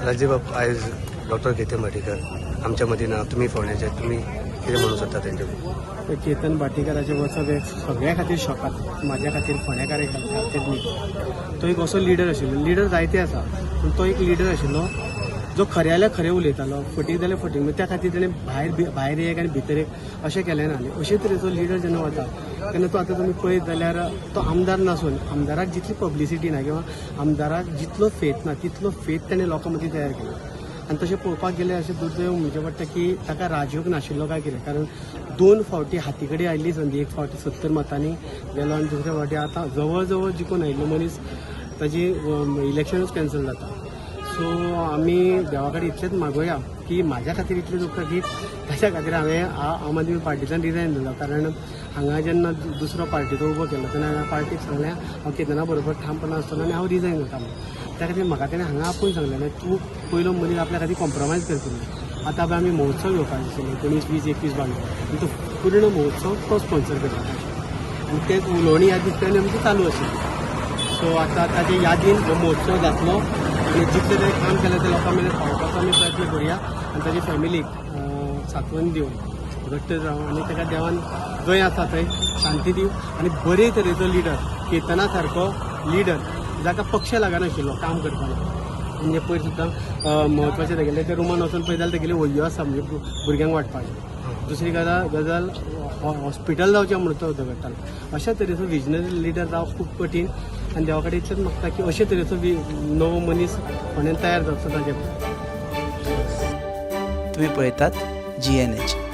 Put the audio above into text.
राजीबाब आयज डॉक्टर केतन भाटीकर आमच्या मदीं ना. तुमी फोंड्याचे, तुमी कितें म्हणूंक सोदता तेंचे? केतन भाटीकराचे वचप एक सगळ्या खातीर शॉकात, म्हाज्या खातीर फोंड्याकार खातीर न्ही. तो एक असो लिडर आशिल्लो. लिडर जायते आसा पूण तो एक लिडर आशिल्लो जो खऱ्याल्या खरें उलयतालो, फटीक जाल्यार फटीक. मागीर त्या खातीर ताणें भायर एक आनी भितर एक अशें केलें ना. आनी अशे तरेचो लिडर जेन्ना वता तेन्ना तो आतां तुमी पळयत जाल्यार तो आमदार नासून आमदाराक जितली पब्लिसिटी ना किंवा आमदाराक जितलो फेथ ना तितलो फेथ ताणें लोकां मदीं तयार केलो. आनी तशें पळोवपाक गेल्यार अशें दुर्दैव म्हणचें पडटा की ताका राजयोग नाशिल्लो काय कितें. कारण 2 फावटी हाती कडेन आयिल्ली संदी, एक फावटी 70 मतांनी गेलो आनी दुसऱ्या फावटी आतां जवळ जवळ जिखून आयिल्लो मनीस ताजी इलेक्शनूच कॅन्सल जाता. सो आमी देवा कडेन इतलेंच मागोया की म्हाज्या खातीर इतलें दुखता की ताच्या खातीर हांवें आम आदमी पार्टींतल्यान रिजायन दिलो. कारण हांगा जेन्ना दुसरो पार्टीचो उबो केलो तेन्ना हांवें पार्टीक सांगलें हांव केतना बरोबर ठामपणां आसतना आनी हांव रिजायन करता म्हणून. त्या खातीर म्हाका तेणें हांगा आपूण सांगलेलें तूं पयलो मनीस आपल्या खातीर कॉम्प्रोमायज करतलो. आतां आमी महोत्सव घेवपाक आशिल्ले 19, 20, 21, 22 आनी तो पूर्ण महोत्सव तो स्पॉन्सर करता आनी तेच उलोवणी ह्या दिसतांनी आमची चालू आशिल्ली. सो आतां ताचे यादीन हो महोत्सव जातलो आनी जितलें तें काम केलें तें लोकां मेरेन पावपाचो आमी प्रयत्न करुया आनी ताचे फॅमिलीक सांत्वन दिवन घट्ट जावं आनी ताका देवान जंय आसा थंय शांती दिवं आनी बरे तरेचो लिडर, केतना सारको लिडर जाका पक्ष लागनाशिल्लो काम करपाक. म्हणजे पयर सुद्दां म्हत्वाचें तेगेलें ते रुमान वचून पळयत जाल्यार तेगेल्यो वह्यो आसा म्हणजे भुरग्यांक वाटपाचें. दुसरी गजाल हॉस्पिटल जावचें म्हणून तो झगडटालो. अशा तरेचो विजनरी लिडर जावप खूब कठीण आनी देवा कडेन इतलेंच मागता की अशे तरेचो नवो मनीस फोंड्यान तयार जावचो ताचे. तुम्ही पळयतात GNH.